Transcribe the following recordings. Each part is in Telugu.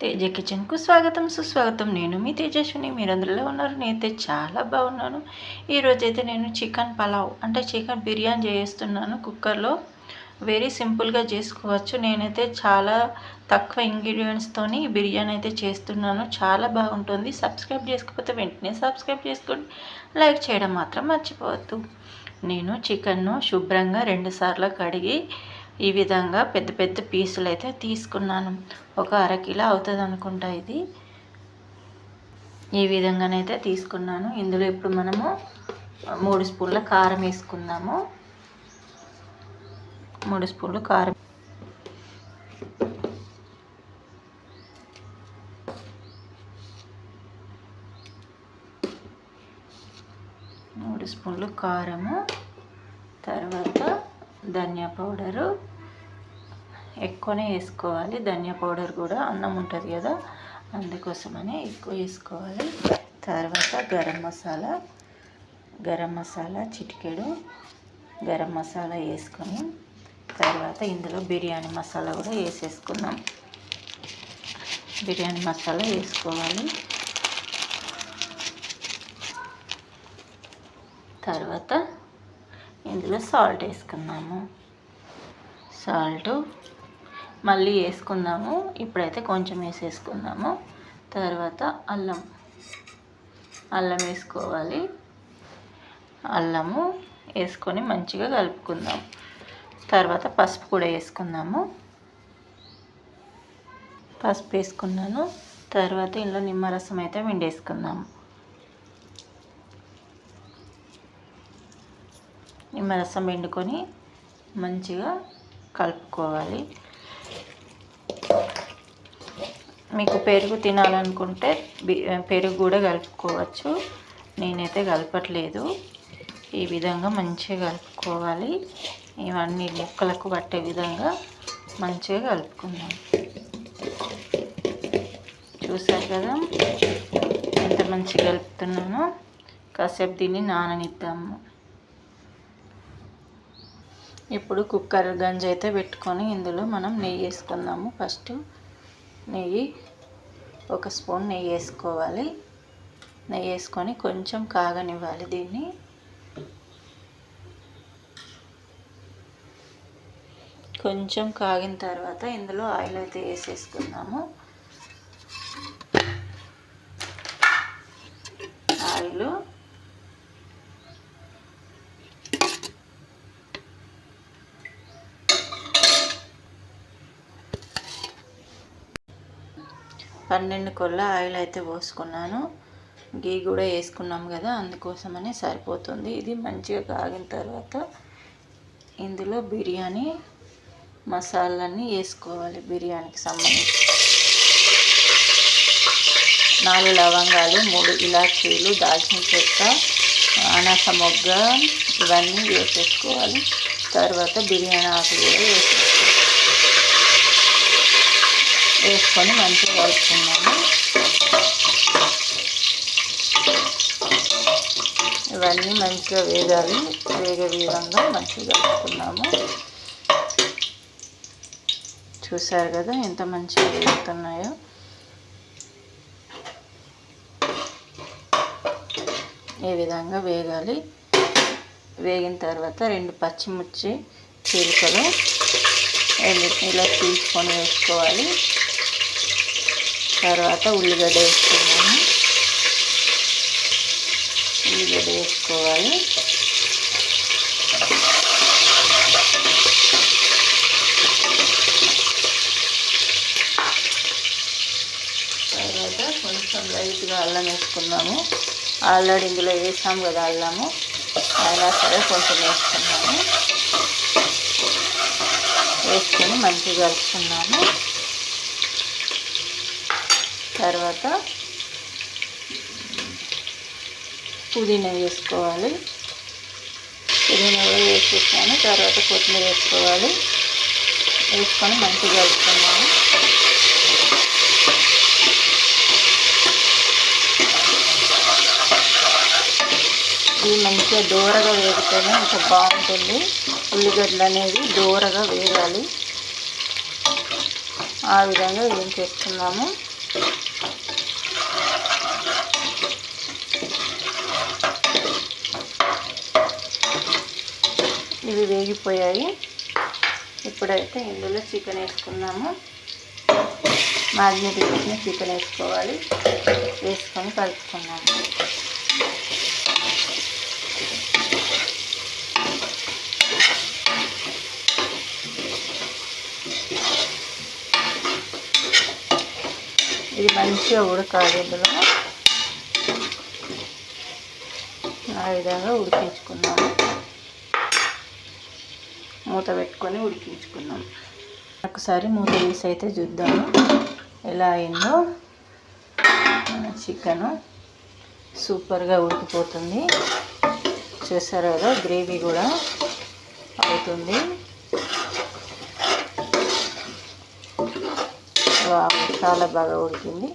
తేజ కిచెన్కు స్వాగతం సుస్వాగతం. నేను మీ తేజస్విని. మీరందరూ ఎలా ఉన్నారు? నేనైతే చాలా బాగున్నాను. ఈరోజైతే నేను చికెన్ పలావ్ అంటే చికెన్ బిర్యానీ చేస్తున్నాను కుక్కర్లో. వెరీ సింపుల్గా చేసుకోవచ్చు. నేనైతే చాలా తక్కువ ఇంగ్రీడియంట్స్తోని బిర్యానీ అయితే చేస్తున్నాను. చాలా బాగుంటుంది. సబ్స్క్రైబ్ చేసుకోకపోతే వెంటనే సబ్స్క్రైబ్ చేసుకోండి. లైక్ చేయడం మాత్రం మర్చిపోవద్దు. నేను చికెన్ను శుభ్రంగా 2 సార్లు కడిగి ఈ విధంగా పెద్ద పెద్ద పీసులు అయితే తీసుకున్నాను. ఒక అరకిలో అవుతుంది అనుకుంటా. ఇది ఈ విధంగానైతే తీసుకున్నాను. ఇందులో ఇప్పుడు మనము 3 స్పూన్ల కారం వేసుకుందాము. 3 స్పూన్లు కారం, 3 స్పూన్లు కారము. తర్వాత ధనియా పౌడరు ఎక్కువనే వేసుకోవాలి. ధనియా పౌడర్ కూడా అన్నం ఉంటుంది కదా, అందుకోసమని ఎక్కువ వేసుకోవాలి. తర్వాత గరం మసాలా చిటికెడు గరం మసాలా వేసుకొని తర్వాత ఇందులో బిర్యానీ మసాలా కూడా వేసేసుకున్నాం. బిర్యానీ మసాలా వేసుకోవాలి. తర్వాత ఇందులో సాల్ట్ వేసుకున్నాము. సాల్ట్ మళ్ళీ వేసుకుందాము. ఇప్పుడైతే కొంచెం వేసేసుకుందాము. తర్వాత అల్లం వేసుకోవాలి. అల్లము వేసుకొని మంచిగా కలుపుకుందాం. తర్వాత పసుపు కూడా వేసుకుందాము. పసుపు వేసుకున్నాను. తర్వాత ఇందులో నిమ్మరసం అయితే పిండేసుకుందాము. నిమ్మరసం పిండుకొని మంచిగా కలుపుకోవాలి. మీకు పెరుగు తినాలనుకుంటే పెరుగు కూడా కలుపుకోవచ్చు. నేనైతే కలపట్లేదు. ఈ విధంగా మంచిగా కలుపుకోవాలి. ఇవన్నీ ముక్కలకు పట్టే విధంగా మంచిగా కలుపుకుందాం. చూసారు కదా ఎంత మంచిగా కలుపుతున్నానో. కాసేపు దీన్ని నాననిద్దాము. ఇప్పుడు కుక్కర్ గంజి అయితే పెట్టుకొని ఇందులో మనం నెయ్యి వేసుకుందాము. ఫస్ట్ నెయ్యి 1 స్పూన్ నెయ్యి వేసుకోవాలి. నెయ్యి వేసుకొని కొంచెం కాగనివ్వాలి. దీన్ని కొంచెం కాగిన తర్వాత ఇందులో ఆయిల్ అయితే వేసేసుకుందాము. ఆయిల్ పన్నెండు కొల్ల ఆయిల్ అయితే పోసుకున్నాను. గీ కూడా వేసుకున్నాం కదా, అందుకోసమని సరిపోతుంది. ఇది మంచిగా కాగిన తర్వాత ఇందులో బిర్యానీ మసాలాన్ని వేసుకోవాలి. బిర్యానీకి సంబంధించి 4 లవంగాలు, 3 ఇలాచీలు, దాల్చిన చెక్క, అనాస మొగ్గ ఇవన్నీ వేసేసుకోవాలి. తర్వాత బిర్యానీ ఆకు కూడా వేసుకొని మంచిగా కలుపుకున్నాము. ఇవన్నీ మంచిగా వేగే విధంగా మంచిగా కలుపుకున్నాము. చూసారు కదా ఎంత మంచిగా వేగుతున్నాయో. ఈ విధంగా వేగాలి. వేగిన తర్వాత 2 పచ్చిమిర్చి చీలికలు ఇలా తీసుకొని వేసుకోవాలి. తర్వాత ఉల్లిగడ్డ వేసుకోవాలి. తర్వాత కొంచెం లైట్గా అల్లం వేసుకున్నాము. ఆల్రెడీ ఇందులో వేసాము కదా అల్లము, అయినా సరే కొంచెం వేసుకున్నాము. వేసుకొని మంచిగా కలుపుకున్నాము. తర్వాత పుదీనా వేసుకోవాలి. పుదీనా కూడా వేసేసాను. తర్వాత కొత్తిమీర వేసుకోవాలి. వేసుకొని మంచిగా కలుపుకున్నాము. ఇది మంచిగా దూరగా వేగితేనే ఇంకా బాగుంటుంది. ఉల్లిగడ్డలు అనేవి దూరగా వేగాలి. ఆ విధంగా ఏం చేస్తున్నాము. ఇవి వేగిపోయాయి. ఇప్పుడైతే ఇందులో చికెన్ వేసుకున్నాము. మ్యారినేట్ చేసిన చికెన్ వేసుకోవాలి. వేసుకొని కలుపుకున్నాము. ఇది మంచిగా ఉడకాలి. ఇందులో ఆ విధంగా ఉడికించుకున్నాము. మూత పెట్టుకొని ఉడికించుకున్నాం. ఒకసారి మూత తీసి అయితే చూద్దాము ఎలా అయిందో. చికెన్ సూపర్గా ఉడికిపోతుంది. చూసారు కదా, గ్రేవీ కూడా అవుతుంది. చాలా బాగా ఉడికింది.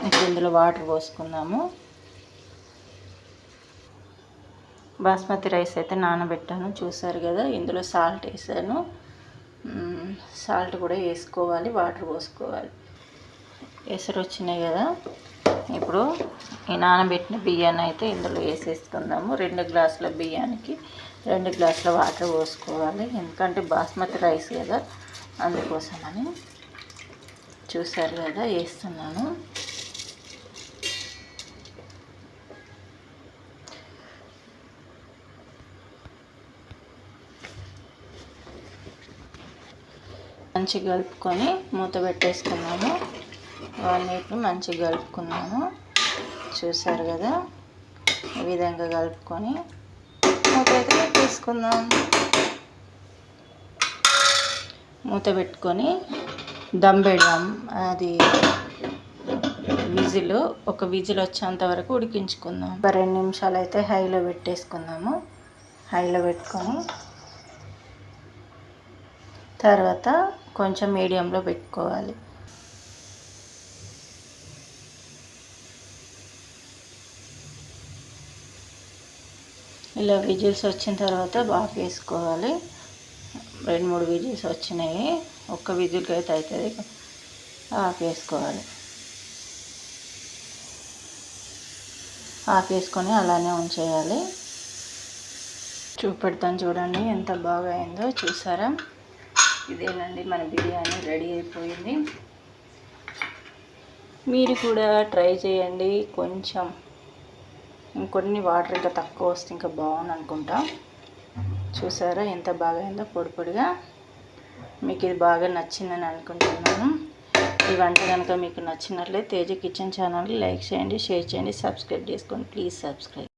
ఇప్పుడు ఇందులో వాటర్ పోసుకుందాము. బాస్మతి రైస్ అయితే నానబెట్టాను, చూసారు కదా. ఇందులో సాల్ట్ వేసాను. సాల్ట్ కూడా వేసుకోవాలి, వాటర్ పోసుకోవాలి. ఎసరు వచ్చినాయి కదా. ఇప్పుడు ఈ నానబెట్టిన బియ్యాన్ని అయితే ఇందులో వేసేసుకుందాము. 2 గ్లాసుల బియ్యానికి 2 గ్లాసుల వాటర్ పోసుకోవాలి. ఎందుకంటే బాస్మతి రైస్ కదా, అందుకోసమని. చూసారు కదా, వేస్తున్నాను. మంచిగా కలుపుకొని మూత పెట్టేసుకున్నాము. 1 మినిట్ మంచిగా కలుపుకున్నాము. చూసారు కదా, ఈ విధంగా కలుపుకొని మూత అయితే పెట్టేసుకుందాం. మూత పెట్టుకొని దమ్ పెడదాం. అది ఒక విజిల్ వచ్చేంత వరకు ఉడికించుకుందాం. 2 నిమిషాలు అయితే హైలో పెట్టేసుకుందాము. హైలో పెట్టుకొని తర్వాత కొంచెం మీడియంలో పెట్టుకోవాలి. ఇలా విజిల్స్ వచ్చిన తర్వాత బాగా వేసుకోవాలి. 2-3 విజిల్స్ వచ్చినాయి. ఒక్క విజిల్కి అయితే అవుతుంది. ఆఫ్ వేసుకోవాలి. ఆఫ్ వేసుకొని అలానే ఉంచేయాలి. చూపెడతాను చూడండి ఎంత బాగా అయిందో. చూసారా, ఇదేనండి మన బిర్యానీ రెడీ అయిపోయింది. మీరు కూడా ట్రై చేయండి. కొంచెం ఇంకొన్ని వాటర్ ఇంకా తక్కువ వస్తే ఇంకా బాగుంది అనుకుంటా. చూసారా ఎంత బాగా అయిందో, పొడి పొడిగా. మీకు ఇది బాగా నచ్చిందని అనుకుంటున్నాను. ఈ వంట కనుక మీకు నచ్చినట్లయితే తేజ కిచెన్ ఛానల్ని లైక్ చేయండి, షేర్ చేయండి, సబ్స్క్రైబ్ చేసుకోండి. Please subscribe.